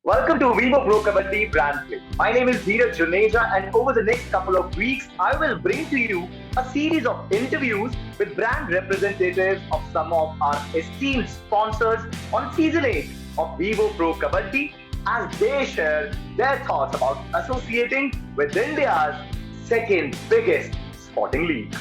Welcome to Vivo Pro Kabaddi Brand Play. My name is Dheeraj Juneja, and over the next couple of weeks, I will bring to you a series of interviews with brand representatives of some of our esteemed sponsors on season 8 of Vivo Pro Kabaddi as they share their thoughts about associating with India's second biggest sporting league.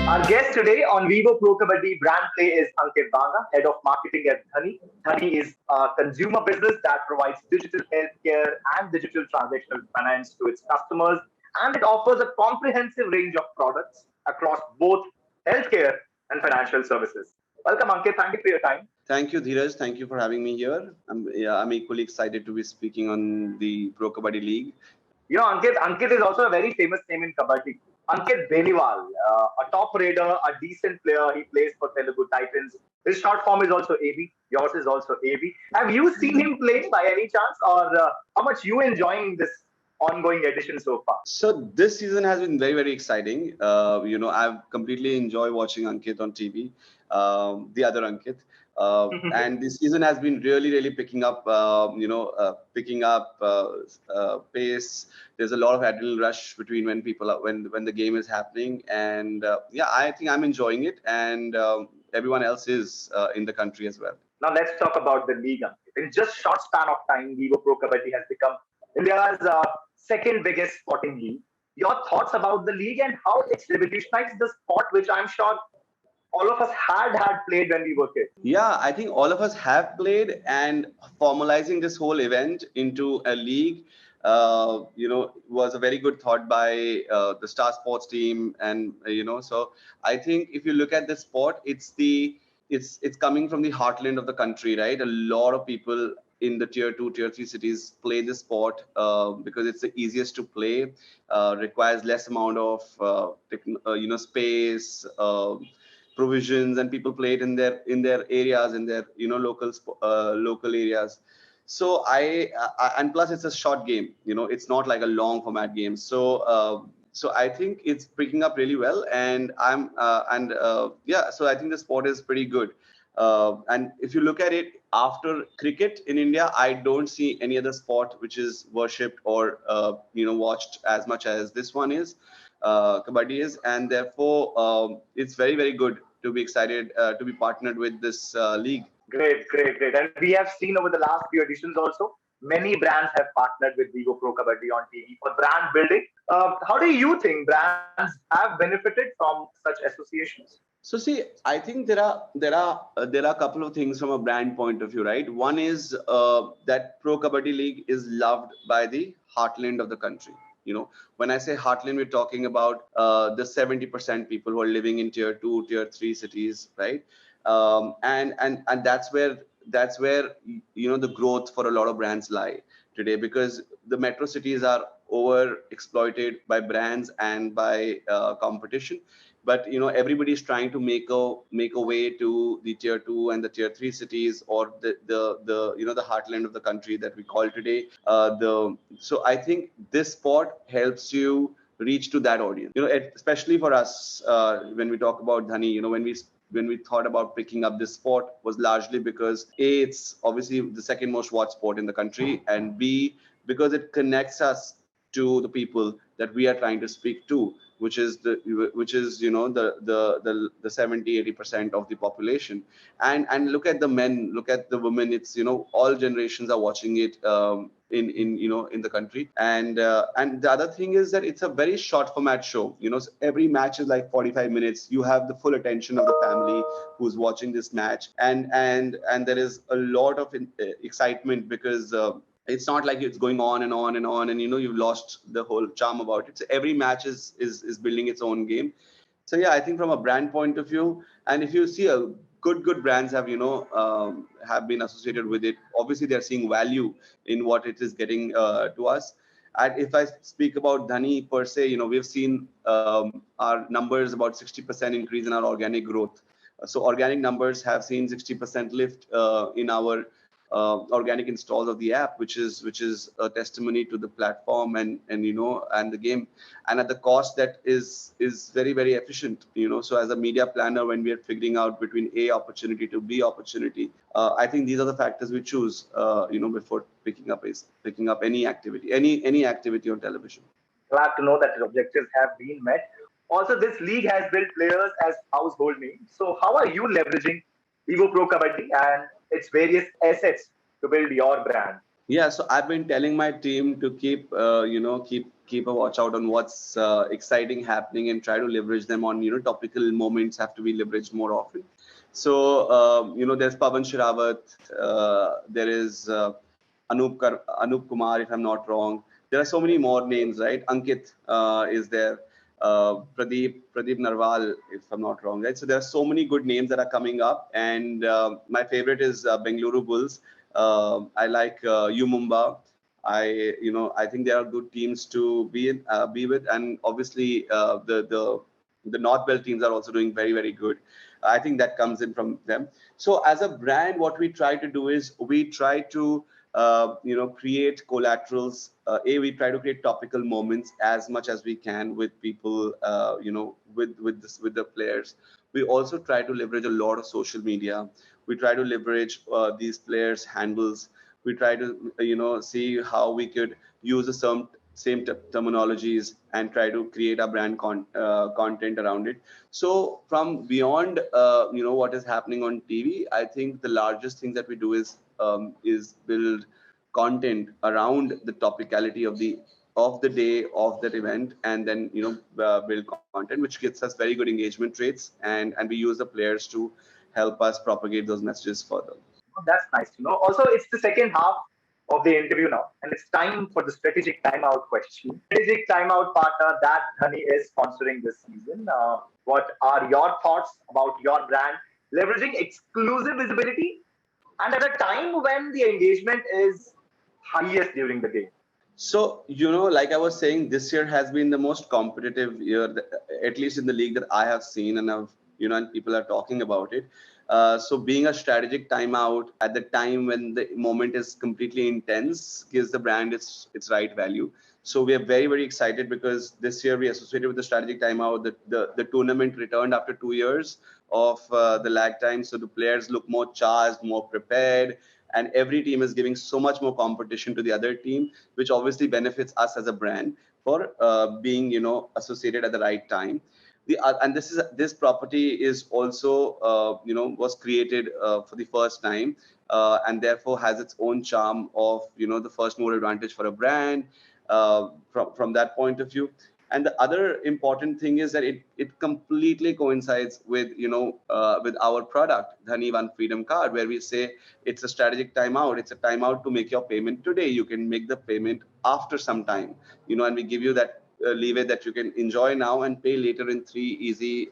Our guest today on Vivo Pro Kabaddi Brand Play is Ankit Banga, Head of Marketing at Dhani. Dhani is a consumer business that provides digital healthcare and digital transactional finance to its customers, and it offers a comprehensive range of products across both healthcare and financial services. Welcome, Ankit. Thank you for your time. Thank you, Dheeraj. Thank you for having me here. I'm equally excited to be speaking on the Pro Kabaddi League. Ankit is also a very famous name in Kabaddi. Ankit Beniwal, a top raider, a decent player. He plays for Telugu Titans. His short form is also AB. Yours is also AB. Have you seen him play by any chance, or how much you enjoying this ongoing edition so far? So this season has been very, very exciting. I've completely enjoyed watching Ankit on TV, the other Ankit. And this season has been really, really picking up pace. There's a lot of adrenaline rush between when the game is happening, and I think I'm enjoying it, and everyone else is in the country as well. Now let's talk about the league. Ankit. In just short span of time, Vivo Pro Kabaddi has become India's second biggest sporting league. Your thoughts about the league and how it's revolutionized the sport, which I'm sure all of us had played when we were kids. Yeah, I think all of us have played, and formalizing this whole event into a league, was a very good thought by the Star Sports team, and so I think if you look at the sport, it's coming from the heartland of the country, right? A lot of people in the tier 2 tier 3 cities play this sport because it's the easiest to play, requires less amount of space, provisions, and people play it in their areas, in their local areas. So and plus it's a short game, it's not like a long format game. So I think it's picking up really well, and so I think the sport is pretty good. And if you look at it, after cricket in India, I don't see any other sport which is worshipped or watched as much as this one is. Kabaddi is, and therefore it's very, very good to be excited to be partnered with this league. Great, great, great. And we have seen over the last few editions also, many brands have partnered with Vivo Pro Kabaddi on TV for brand building. How do you think brands have benefited from such associations? So see, I think there are a couple of things from a brand point of view, right? One is that Pro Kabaddi League is loved by the heartland of the country. When I say heartland, we're talking about the 70% people who are living in tier 2 tier 3 cities, right? And that's where the growth for a lot of brands lie today, because the metro cities are over exploited by brands and by competition. But everybody's trying to make a way to the tier 2 and the tier 3 cities, or the heartland of the country that we call today. So I think this sport helps you reach to that audience. Especially for us, when we talk about Dhani, when we thought about picking up this sport, was largely because A, it's obviously the second most watched sport in the country, and B, because it connects us to the people that we are trying to speak to, which is the 70-80% of the population. And look at the men, look at the women. It's all generations are watching it in the country. And the other thing is that it's a very short format show. So every match is like 45 minutes. You have the full attention of the family who's watching this match, and there is a lot of excitement, because it's not like it's going on and on and on, and you've lost the whole charm about it. So every match is building its own game. So yeah, I think from a brand point of view, and if you see a good brands have been associated with it, obviously they're seeing value in what it is getting to us. And if I speak about Dhani per se, we've seen our numbers about 60% increase in our organic growth. So organic numbers have seen 60% lift in our organic installs of the app, which is a testimony to the platform and the game, and at the cost that is very very efficient. So as a media planner, when we are figuring out between A opportunity to B opportunity, I think these are the factors we choose. Before picking up any activity on television. Glad to know that your objectives have been met. Also, this league has built players as household names. So, how are you leveraging Vivo Pro Kabaddi and its various assets to build your brand? Yeah, so I've been telling my team to keep a watch out on what's exciting happening and try to leverage them on topical moments have to be leveraged more often. So there's Pavan Shirawat, there is Anup Kumar, if I'm not wrong. There are so many more names, right? Ankit is there. Pradeep Narwal, if I'm not wrong, right? So there are so many good names that are coming up, and my favorite is Bengaluru Bulls. I like U Mumba. I think there are good teams to be with, and obviously the North Belt teams are also doing very very good. I think that comes in from them. So as a brand, what we try to do is we try to create collaterals. We try to create topical moments as much as we can with people, with the players. We also try to leverage a lot of social media. We try to leverage these players' handles. We try to see how we could use the same terminologies and try to create a brand content around it. So from beyond what is happening on TV, I think the largest thing that we do is build content around the topicality of the day of that event, and then build content which gets us very good engagement rates, and we use the players to help us propagate those messages further. Oh, that's nice to know. Also, it's the second half of the interview now, and it's time for the strategic timeout question. Strategic timeout partner that Dhani is sponsoring this season. What are your thoughts about your brand leveraging exclusive visibility and at a time when the engagement is highest during the game? So, like I was saying, this year has been the most competitive year, at least in the league that I have seen, and and people are talking about it. So, being a strategic timeout at the time when the moment is completely intense gives the brand its right value. So, we are very, very excited because this year we associated with the strategic timeout. The tournament returned after 2 years of the lag time. So, the players look more charged, more prepared, and every team is giving so much more competition to the other team, which obviously benefits us as a brand for being associated at the right time. And this property is also was created for the first time, and therefore has its own charm of the first mover advantage for a brand from that point of view. And the other important thing is that it completely coincides with with our product, Dhani One Freedom Card, where we say it's a strategic timeout. It's a timeout to make your payment today. You can make the payment after some time, and we give you that leeway that you can enjoy now and pay later in 3 easy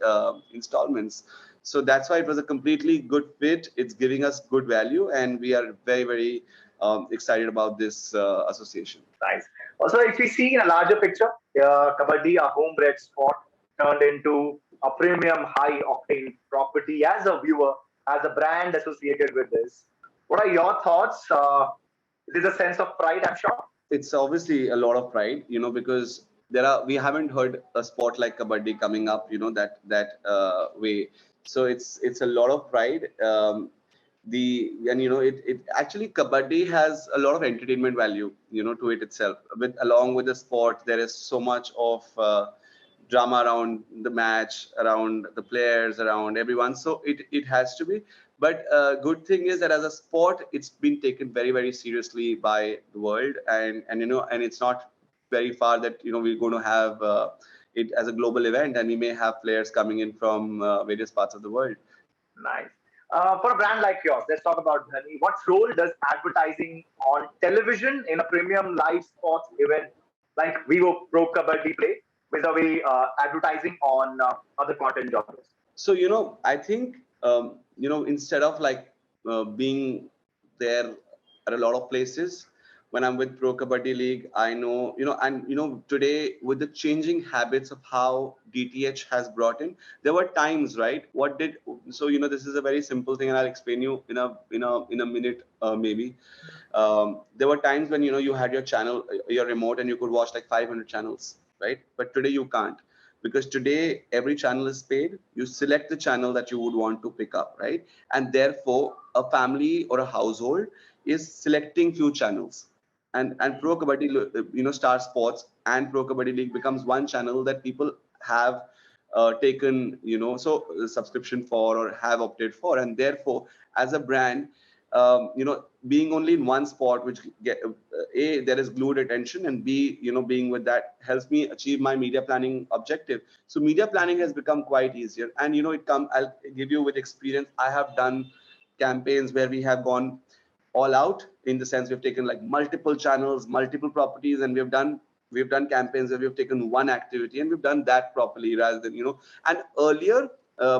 installments. So that's why it was a completely good fit. It's giving us good value, and we are very very excited about this association. Nice. Also, if we see in a larger picture, Kabaddi, a homebred sport, turned into a premium high octane property as a viewer, as a brand associated with this. What are your thoughts? It is a sense of pride, I'm sure. It's obviously a lot of pride, because we haven't heard a sport like kabaddi coming up, that way. So it's a lot of pride. It actually, kabaddi has a lot of entertainment value, to it itself. Along with the sport, there is so much of drama around the match, around the players, around everyone. So it has to be. But good thing is that as a sport, it's been taken very very seriously by the world, and it's not very far that we're going to have it as a global event, and we may have players coming in from various parts of the world. Nice. For a brand like yours, let's talk about Dhani. What role does advertising on television in a premium live sports event like Vivo Pro Kabaddi play vis-a-vis advertising on other content genres? So I think instead of like being there at a lot of places, when I'm with Pro Kabaddi League, I know, and today with the changing habits of how DTH has brought in, there were times, right? So this is a very simple thing, and I'll explain you in a minute, maybe. There were times when you had your channel, your remote, and you could watch like 500 channels, right? But today you can't, because today every channel is paid. You select the channel that you would want to pick up, right? And therefore a family or a household is selecting few channels, and Pro Kabaddi, Star Sports and Pro Kabaddi League becomes one channel that people have taken, subscription for, or have opted for. And therefore as a brand, being only in one spot, which a, there is glued attention, and b, being with that helps me achieve my media planning objective. So media planning has become quite easier. And I'll give you with experience. I have done campaigns where we have gone all out, in the sense we've taken like multiple channels, multiple properties, and we've done campaigns where we've taken one activity and we've done that properly, rather than and earlier,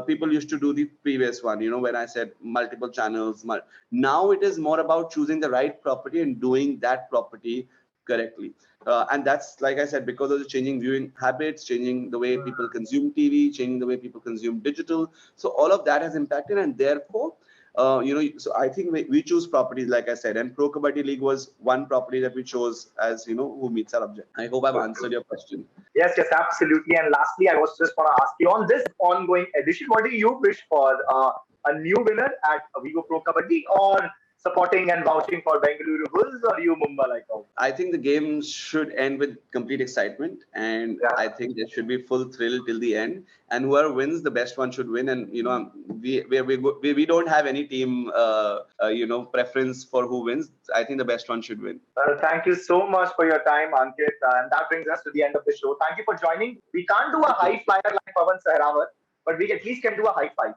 people used to do the previous one, when I said multiple channels. Now it is more about choosing the right property and doing that property correctly. And that's, like I said, because of the changing viewing habits, changing the way people consume TV, changing the way people consume digital. So all of that has impacted, and therefore, so I think we choose properties, like I said, and Pro Kabaddi League was one property that we chose as, who meets our objective. I hope I've answered your question. Yes, yes, absolutely. And lastly, I was just going to ask you, on this ongoing edition, what do you wish for? A new winner at Vivo Pro Kabaddi, or supporting and vouching for Bengaluru Bulls, or you Mumbai like out? I think the game should end with complete excitement, and Yeah. I think there should be full thrill till the end. And whoever wins, the best one should win. And we don't have any team preference for who wins. I think the best one should win. Well, thank you so much for your time, Ankit. And that brings us to the end of the show. Thank you for joining. We can't do a high flyer like Pawan Sehrawat, but we at least can do a high five.